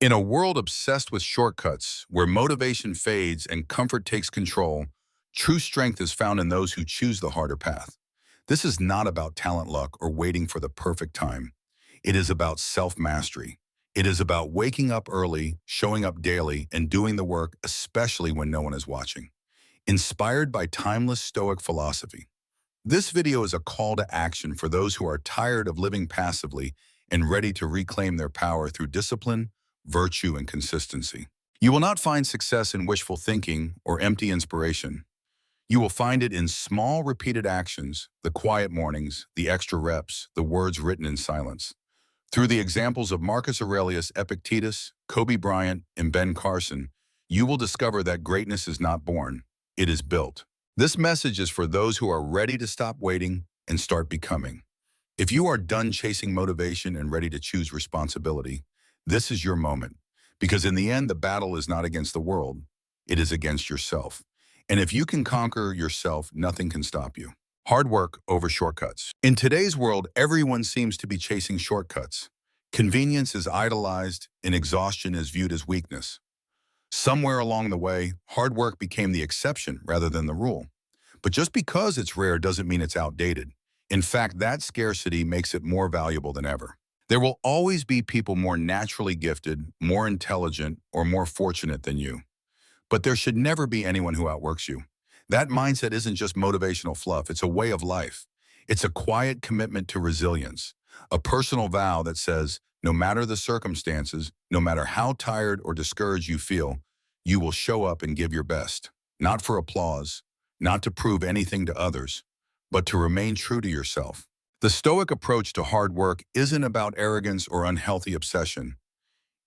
In a world obsessed with shortcuts, where motivation fades and comfort takes control, true strength is found in those who choose the harder path. This is not about talent luck or waiting for the perfect time. It is about self-mastery. It is about waking up early, showing up daily, and doing the work, especially when no one is watching. Inspired by timeless Stoic philosophy. This video is a call to action for those who are tired of living passively and ready to reclaim their power through discipline, virtue, and consistency. You will not find success in wishful thinking or empty inspiration. You will find it in small, repeated actions, the quiet mornings, the extra reps, the words written in silence. Through the examples of Marcus Aurelius, Epictetus, Kobe Bryant, and Ben Carson, you will discover that greatness is not born, it is built. This message is for those who are ready to stop waiting and start becoming. If you are done chasing motivation and ready to choose responsibility, this is your moment. Because in the end, the battle is not against the world, it is against yourself. And if you can conquer yourself, nothing can stop you. Hard work over shortcuts. In today's world, everyone seems to be chasing shortcuts. Convenience is idolized and exhaustion is viewed as weakness. Somewhere along the way, hard work became the exception rather than the rule. But just because it's rare doesn't mean it's outdated. In fact, that scarcity makes it more valuable than ever. There will always be people more naturally gifted, more intelligent, or more fortunate than you. But there should never be anyone who outworks you. That mindset isn't just motivational fluff, it's a way of life. It's a quiet commitment to resilience, a personal vow that says, no matter the circumstances, no matter how tired or discouraged you feel, you will show up and give your best. Not for applause, not to prove anything to others, but to remain true to yourself. The Stoic approach to hard work isn't about arrogance or unhealthy obsession.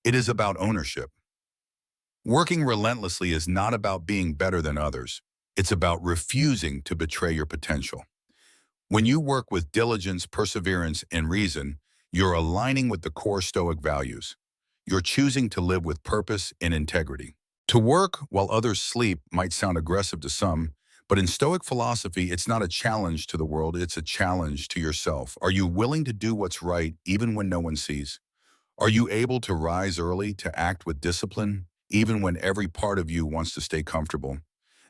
It is about ownership. Working relentlessly is not about being better than others. It's about refusing to betray your potential. When you work with diligence, perseverance, and reason, you're aligning with the core Stoic values. You're choosing to live with purpose and integrity. To work while others sleep might sound aggressive to some, but in Stoic philosophy, it's not a challenge to the world, it's a challenge to yourself. Are you willing to do what's right even when no one sees? Are you able to rise early, to act with discipline, even when every part of you wants to stay comfortable?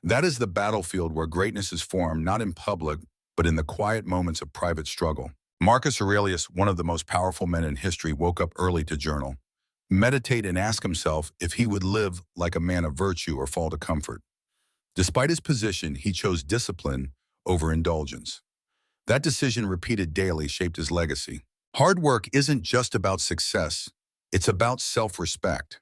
That is the battlefield where greatness is formed, not in public, but in the quiet moments of private struggle. Marcus Aurelius, one of the most powerful men in history, woke up early to journal, meditate, and ask himself if he would live like a man of virtue or fall to comfort. Despite his position, he chose discipline over indulgence. That decision, repeated daily, shaped his legacy. Hard work isn't just about success, it's about self-respect.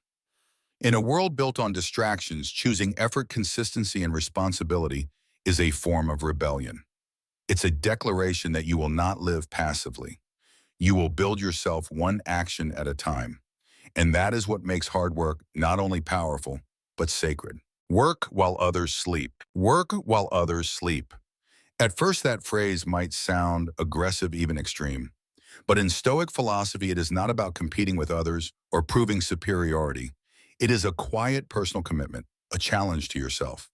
In a world built on distractions, choosing effort, consistency, and responsibility is a form of rebellion. It's a declaration that you will not live passively. You will build yourself one action at a time. And that is what makes hard work not only powerful, but sacred. Work while others sleep. Work while others sleep. At first, that phrase might sound aggressive, even extreme. But in Stoic philosophy, it is not about competing with others or proving superiority. It is a quiet personal commitment, a challenge to yourself.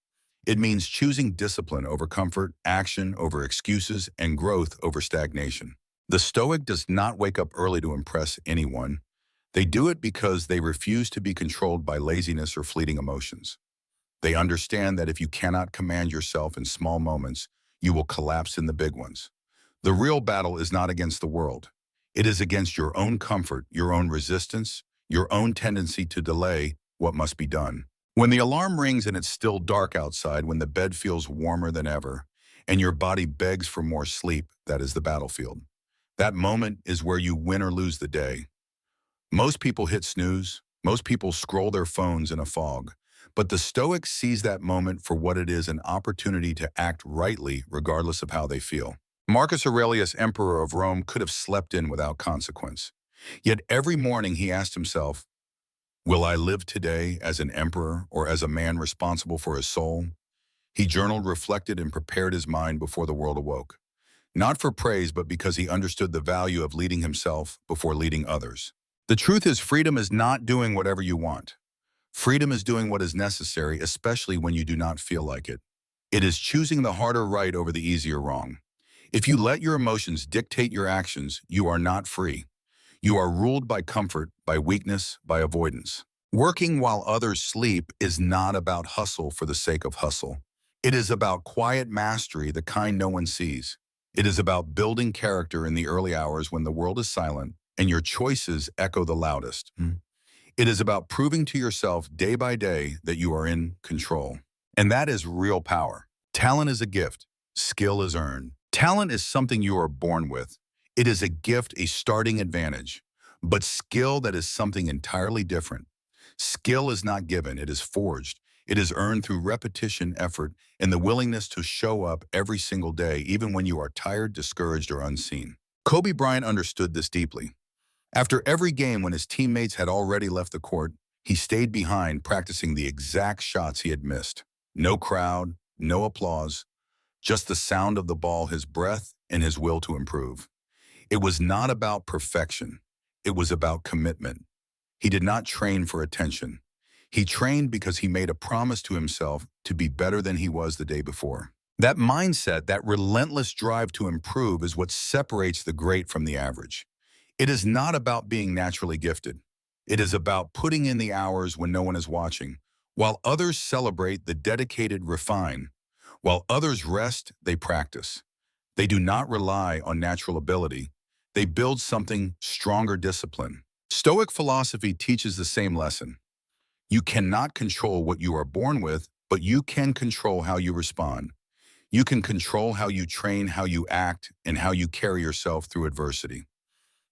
It means choosing discipline over comfort, action over excuses, and growth over stagnation. The Stoic does not wake up early to impress anyone. They do it because they refuse to be controlled by laziness or fleeting emotions. They understand that if you cannot command yourself in small moments, you will collapse in the big ones. The real battle is not against the world. It is against your own comfort, your own resistance, your own tendency to delay what must be done. When the alarm rings and it's still dark outside, when the bed feels warmer than ever, and your body begs for more sleep, that is the battlefield. That moment is where you win or lose the day. Most people hit snooze. Most people scroll their phones in a fog. But the Stoic sees that moment for what it is, an opportunity to act rightly regardless of how they feel. Marcus Aurelius, emperor of Rome, could have slept in without consequence. Yet every morning he asked himself, will I live today as an emperor or as a man responsible for his soul? He journaled, reflected, and prepared his mind before the world awoke. Not for praise, but because he understood the value of leading himself before leading others. The truth is, freedom is not doing whatever you want. Freedom is doing what is necessary, especially when you do not feel like it. It is choosing the harder right over the easier wrong. If you let your emotions dictate your actions, you are not free. You are ruled by comfort, by weakness, by avoidance. Working while others sleep is not about hustle for the sake of hustle. It is about quiet mastery, the kind no one sees. It is about building character in the early hours when the world is silent and your choices echo the loudest. It is about proving to yourself day by day that you are in control. And that is real power. Talent is a gift. Skill is earned. Talent is something you are born with. It is a gift, a starting advantage. But skill, that is something entirely different. Skill is not given, it is forged. It is earned through repetition, effort, and the willingness to show up every single day, even when you are tired, discouraged, or unseen. Kobe Bryant understood this deeply. After every game, when his teammates had already left the court, he stayed behind practicing the exact shots he had missed. No crowd, no applause, just the sound of the ball, his breath, and his will to improve. It was not about perfection. It was about commitment. He did not train for attention. He trained because he made a promise to himself to be better than he was the day before. That mindset, that relentless drive to improve, is what separates the great from the average. It is not about being naturally gifted. It is about putting in the hours when no one is watching. While others celebrate, the dedicated refine. While others rest, they practice. They do not rely on natural ability. They build something stronger, discipline. Stoic philosophy teaches the same lesson. You cannot control what you are born with, but you can control how you respond. You can control how you train, how you act, and how you carry yourself through adversity.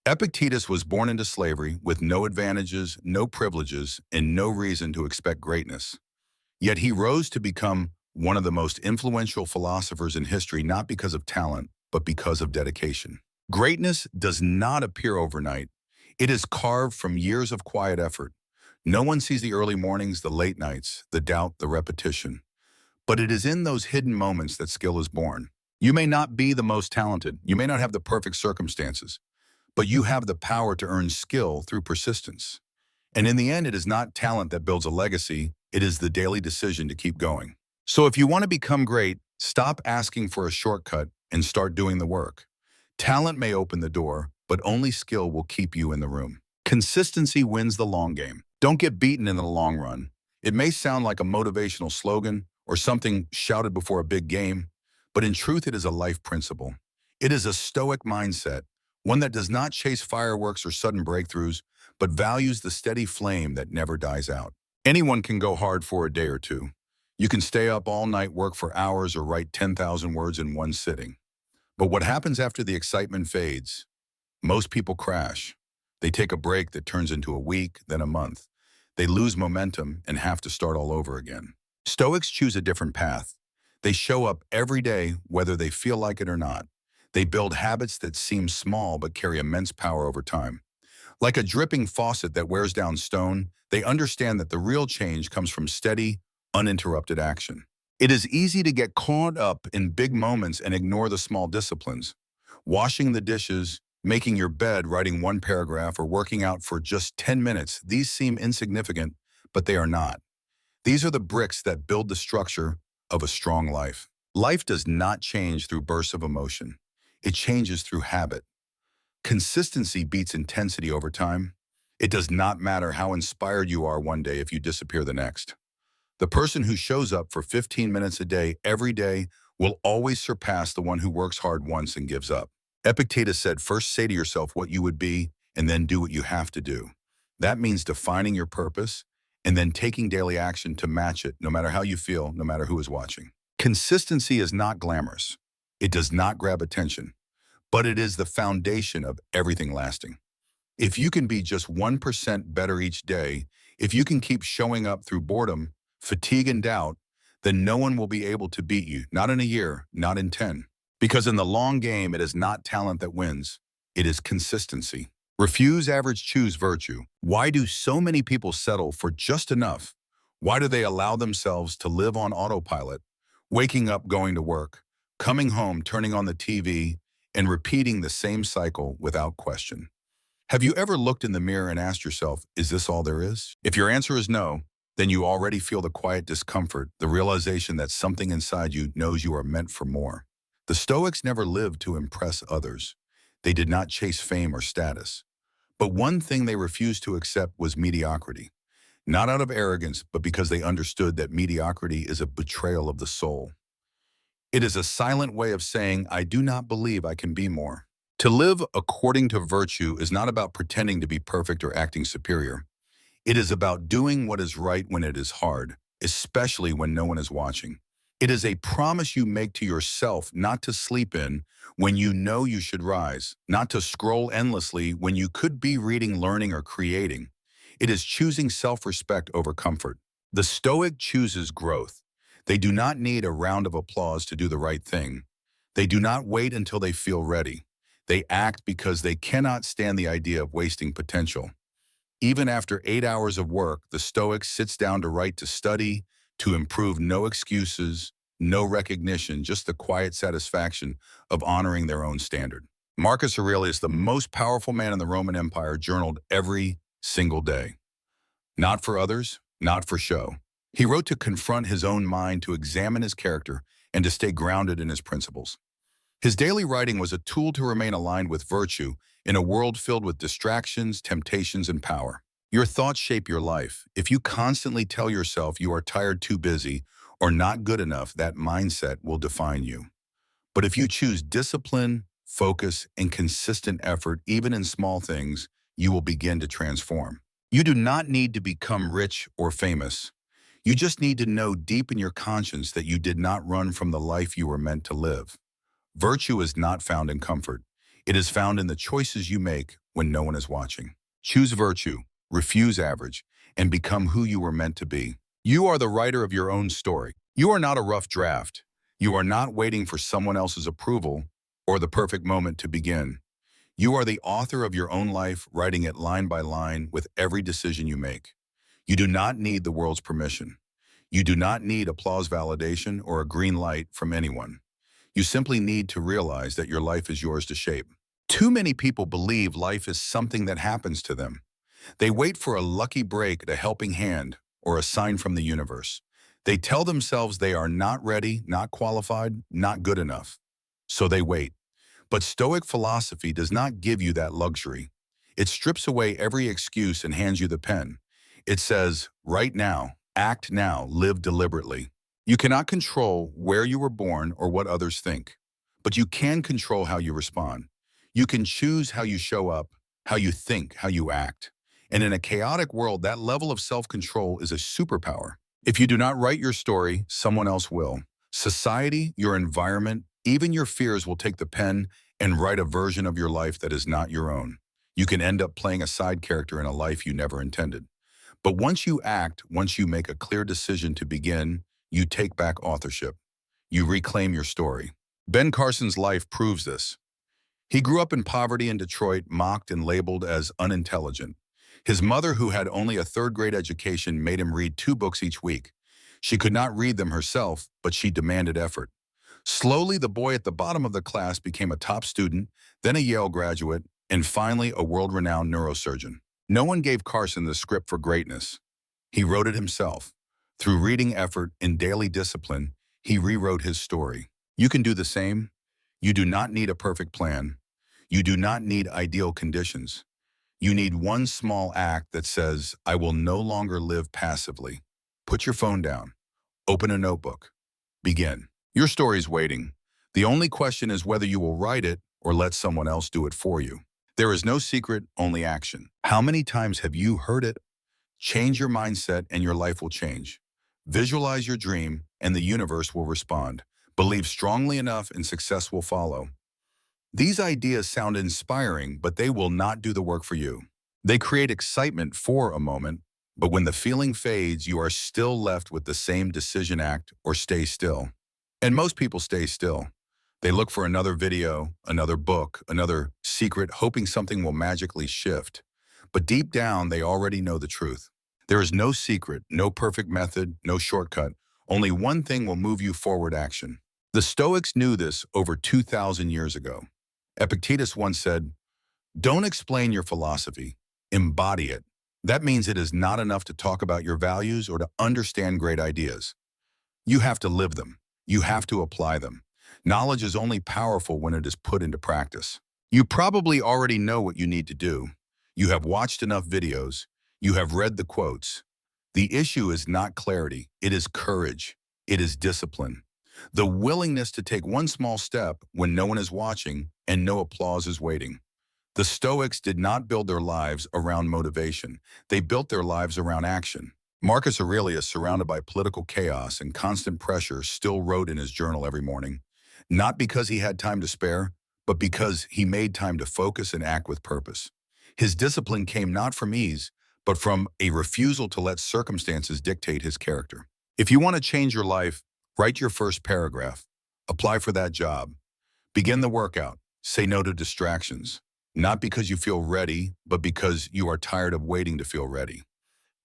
Epictetus was born into slavery with no advantages, no privileges, and no reason to expect greatness. Yet he rose to become one of the most influential philosophers in history, not because of talent, but because of dedication. Greatness does not appear overnight. It is carved from years of quiet effort. No one sees the early mornings, the late nights, the doubt, the repetition. But it is in those hidden moments that skill is born. You may not be the most talented. You may not have the perfect circumstances, but you have the power to earn skill through persistence. And in the end, it is not talent that builds a legacy. It is the daily decision to keep going. So if you want to become great, stop asking for a shortcut and start doing the work. Talent may open the door, but only skill will keep you in the room. Consistency wins the long game. Don't get beaten in the long run. It may sound like a motivational slogan or something shouted before a big game, but in truth, it is a life principle. It is a stoic mindset, one that does not chase fireworks or sudden breakthroughs, but values the steady flame that never dies out. Anyone can go hard for a day or two. You can stay up all night, work for hours, or write 10,000 words in one sitting. But what happens after the excitement fades? Most people crash. They take a break that turns into a week, then a month. They lose momentum and have to start all over again. Stoics choose a different path. They show up every day, whether they feel like it or not. They build habits that seem small but carry immense power over time. Like a dripping faucet that wears down stone, they understand that the real change comes from steady, uninterrupted action. It is easy to get caught up in big moments and ignore the small disciplines. Washing the dishes, making your bed, writing one paragraph, or working out for just 10 minutes, these seem insignificant, but they are not. These are the bricks that build the structure of a strong life. Life does not change through bursts of emotion. It changes through habit. Consistency beats intensity over time. It does not matter how inspired you are one day if you disappear the next. The person who shows up for 15 minutes a day, every day, will always surpass the one who works hard once and gives up. Epictetus said, first say to yourself what you would be, and then do what you have to do. That means defining your purpose, and then taking daily action to match it, no matter how you feel, no matter who is watching. Consistency is not glamorous. It does not grab attention, but it is the foundation of everything lasting. If you can be just 1% better each day, if you can keep showing up through boredom, fatigue, and doubt, then no one will be able to beat you, not in a year, not in 10. Because in the long game, it is not talent that wins, it is consistency. Refuse average, choose virtue. Why do so many people settle for just enough? Why do they allow themselves to live on autopilot, waking up, going to work, coming home, turning on the TV, and repeating the same cycle without question? Have you ever looked in the mirror and asked yourself, is this all there is? If your answer is no, then you already feel the quiet discomfort, the realization that something inside you knows you are meant for more. The Stoics never lived to impress others. They did not chase fame or status, But one thing they refused to accept was mediocrity. Not out of arrogance, but because they understood that mediocrity is a betrayal of the soul. It is a silent way of saying, I do not believe I can be more. To live according to virtue is not about pretending to be perfect or acting superior. It is about doing what is right when it is hard, especially when no one is watching. It is a promise you make to yourself not to sleep in when you know you should rise, not to scroll endlessly when you could be reading, learning, or creating. It is choosing self-respect over comfort. The Stoic chooses growth. They do not need a round of applause to do the right thing. They do not wait until they feel ready. They act because they cannot stand the idea of wasting potential. Even after 8 hours of work, the Stoic sits down to write, to study, to improve. No excuses, no recognition, just the quiet satisfaction of honoring their own standard. Marcus Aurelius, the most powerful man in the Roman Empire, journaled every single day. Not for others, not for show. He wrote to confront his own mind, to examine his character, and to stay grounded in his principles. His daily writing was a tool to remain aligned with virtue in a world filled with distractions, temptations, and power. Your thoughts shape your life. If you constantly tell yourself you are tired, too busy, or not good enough, that mindset will define you. But if you choose discipline, focus, and consistent effort, even in small things, you will begin to transform. You do not need to become rich or famous. You just need to know deep in your conscience that you did not run from the life you were meant to live. Virtue is not found in comfort. It is found in the choices you make when no one is watching. Choose virtue, refuse average, and become who you were meant to be. You are the writer of your own story. You are not a rough draft. You are not waiting for someone else's approval or the perfect moment to begin. You are the author of your own life, writing it line by line with every decision you make. You do not need the world's permission. You do not need applause, validation, or a green light from anyone. You simply need to realize that your life is yours to shape. Too many people believe life is something that happens to them. They wait for a lucky break, a helping hand, or a sign from the universe. They tell themselves they are not ready, not qualified, not good enough. So they wait. But Stoic philosophy does not give you that luxury. It strips away every excuse and hands you the pen. It says, write now, act now, live deliberately. You cannot control where you were born or what others think, but you can control how you respond. You can choose how you show up, how you think, how you act. And in a chaotic world, that level of self-control is a superpower. If you do not write your story, someone else will. Society, your environment, even your fears will take the pen and write a version of your life that is not your own. You can end up playing a side character in a life you never intended. But once you act, once you make a clear decision to begin, you take back authorship. You reclaim your story. Ben Carson's life proves this. He grew up in poverty in Detroit, mocked and labeled as unintelligent. His mother, who had only a third-grade education, made him read 2 books each week. She could not read them herself, but she demanded effort. Slowly, the boy at the bottom of the class became a top student, then a Yale graduate, and finally a world-renowned neurosurgeon. No one gave Carson the script for greatness. He wrote it himself. Through reading effort and daily discipline, he rewrote his story. You can do the same. You do not need a perfect plan. You do not need ideal conditions. You need one small act that says, I will no longer live passively. Put your phone down. Open a notebook. Begin. Your story's waiting. The only question is whether you will write it or let someone else do it for you. There is no secret, only action. How many times have you heard it? Change your mindset and your life will change. Visualize your dream and the universe will respond. Believe strongly enough and success will follow. These ideas sound inspiring, but they will not do the work for you. They create excitement for a moment, but when the feeling fades, you are still left with the same decision: act or stay still. And most people stay still. They look for another video, another book, another secret, hoping something will magically shift. But deep down, they already know the truth. There is no secret, no perfect method, no shortcut. Only one thing will move you forward: action. The Stoics knew this over 2,000 years ago. Epictetus once said, don't explain your philosophy, embody it. That means it is not enough to talk about your values or to understand great ideas. You have to live them. You have to apply them. Knowledge is only powerful when it is put into practice. You probably already know what you need to do. You have watched enough videos. You have read the quotes. The issue is not clarity. It is courage. It is discipline. The willingness to take one small step when no one is watching and no applause is waiting. The Stoics did not build their lives around motivation. They built their lives around action. Marcus Aurelius, surrounded by political chaos and constant pressure, still wrote in his journal every morning, not because he had time to spare, but because he made time to focus and act with purpose. His discipline came not from ease, but from a refusal to let circumstances dictate his character. If you want to change your life, write your first paragraph. Apply for that job. Begin the workout. Say no to distractions. Not because you feel ready, but because you are tired of waiting to feel ready.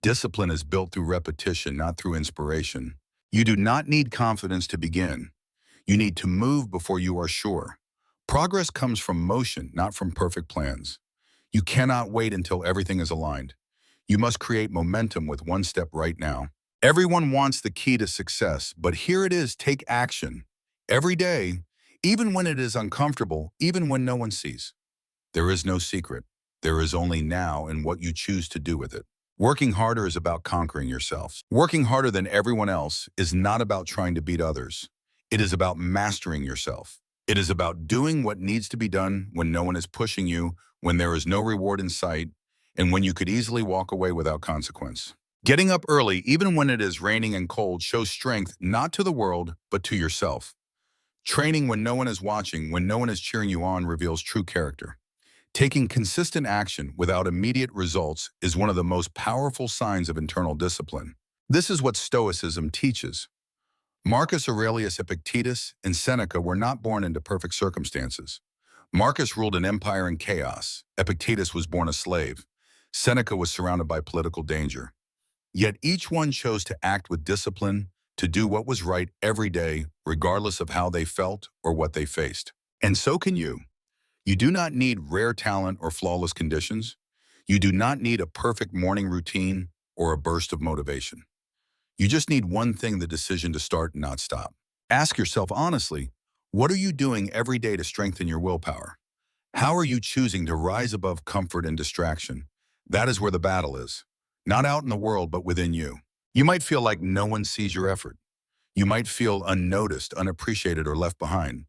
Discipline is built through repetition, not through inspiration. You do not need confidence to begin. You need to move before you are sure. Progress comes from motion, not from perfect plans. You cannot wait until everything is aligned. You must create momentum with one step right now. Everyone wants the key to success, but here it is: take action. Every day, even when it is uncomfortable, even when no one sees. There is no secret. There is only now and what you choose to do with it. Working harder is about conquering yourself. Working harder than everyone else is not about trying to beat others. It is about mastering yourself. It is about doing what needs to be done when no one is pushing you, when there is no reward in sight, and when you could easily walk away without consequence. Getting up early, even when it is raining and cold, shows strength not to the world, but to yourself. Training when no one is watching, when no one is cheering you on, reveals true character. Taking consistent action without immediate results is one of the most powerful signs of internal discipline. This is what Stoicism teaches. Marcus Aurelius, Epictetus, and Seneca were not born into perfect circumstances. Marcus ruled an empire in chaos. Epictetus was born a slave. Seneca was surrounded by political danger. Yet each one chose to act with discipline, to do what was right every day, regardless of how they felt or what they faced. And so can you. You do not need rare talent or flawless conditions. You do not need a perfect morning routine or a burst of motivation. You just need one thing: the decision to start and not stop. Ask yourself honestly, what are you doing every day to strengthen your willpower? How are you choosing to rise above comfort and distraction? That is where the battle is. Not out in the world, but within you. You might feel like no one sees your effort. You might feel unnoticed, unappreciated, or left behind.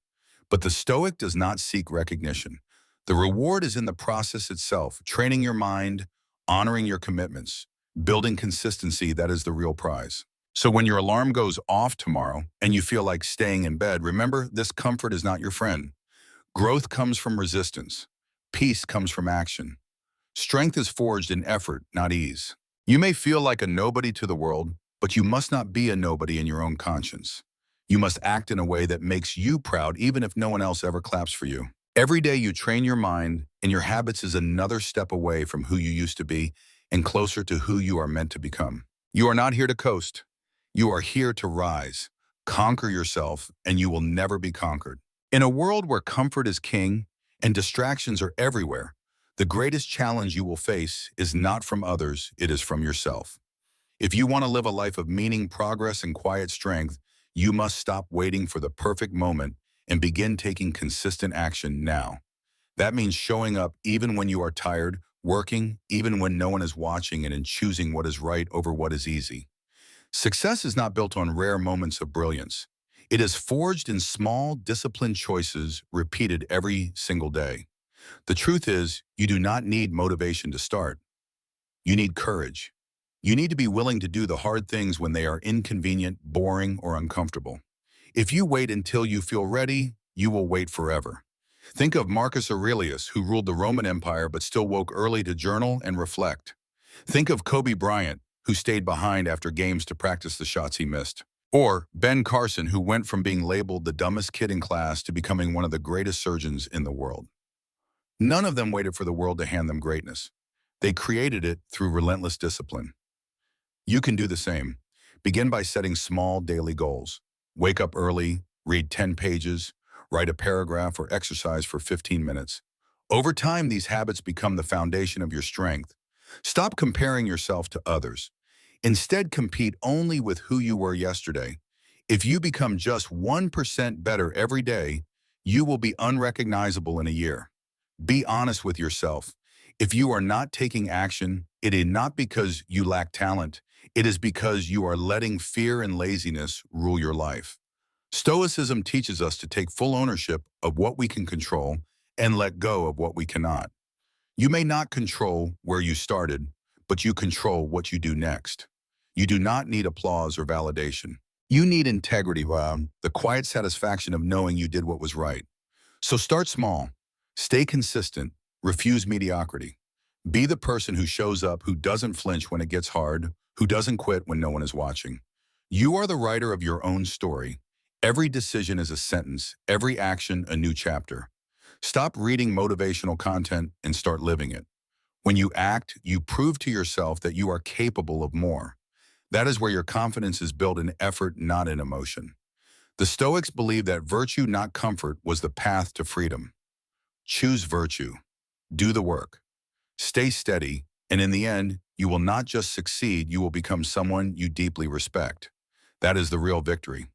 But the Stoic does not seek recognition. The reward is in the process itself: training your mind, honoring your commitments, building consistency. That is the real prize. So when your alarm goes off tomorrow and you feel like staying in bed, remember, this comfort is not your friend. Growth comes from resistance. Peace comes from action. Strength is forged in effort, not ease. You may feel like a nobody to the world, but you must not be a nobody in your own conscience. You must act in a way that makes you proud, even if no one else ever claps for you. Every day you train your mind, and your habits is another step away from who you used to be and closer to who you are meant to become. You are not here to coast. You are here to rise. Conquer yourself, and you will never be conquered. In a world where comfort is king and distractions are everywhere, the greatest challenge you will face is not from others, it is from yourself. If you want to live a life of meaning, progress, and quiet strength, you must stop waiting for the perfect moment and begin taking consistent action now. That means showing up even when you are tired, working even when no one is watching, and in choosing what is right over what is easy. Success is not built on rare moments of brilliance. It is forged in small, disciplined choices repeated every single day. The truth is, you do not need motivation to start. You need courage. You need to be willing to do the hard things when they are inconvenient, boring, or uncomfortable. If you wait until you feel ready, you will wait forever. Think of Marcus Aurelius, who ruled the Roman Empire but still woke early to journal and reflect. Think of Kobe Bryant, who stayed behind after games to practice the shots he missed. Or Ben Carson, who went from being labeled the dumbest kid in class to becoming one of the greatest surgeons in the world. None of them waited for the world to hand them greatness. They created it through relentless discipline. You can do the same. Begin by setting small daily goals. Wake up early, read 10 pages, write a paragraph, or exercise for 15 minutes. Over time, these habits become the foundation of your strength. Stop comparing yourself to others. Instead, compete only with who you were yesterday. If you become just 1% better every day, you will be unrecognizable in a year. Be honest with yourself. If you are not taking action, it is not because you lack talent. It is because you are letting fear and laziness rule your life. Stoicism teaches us to take full ownership of what we can control and let go of what we cannot. You may not control where you started, but you control what you do next. You do not need applause or validation. You need integrity, the quiet satisfaction of knowing you did what was right. So start small, stay consistent, refuse mediocrity. Be the person who shows up, who doesn't flinch when it gets hard, who doesn't quit when no one is watching. You are the writer of your own story. Every decision is a sentence, every action a new chapter. Stop reading motivational content and start living it. When you act, you prove to yourself that you are capable of more. That is where your confidence is built in effort, not in emotion. The Stoics believed that virtue, not comfort, was the path to freedom. Choose virtue. Do the work. Stay steady, and in the end, you will not just succeed, you will become someone you deeply respect. That is the real victory.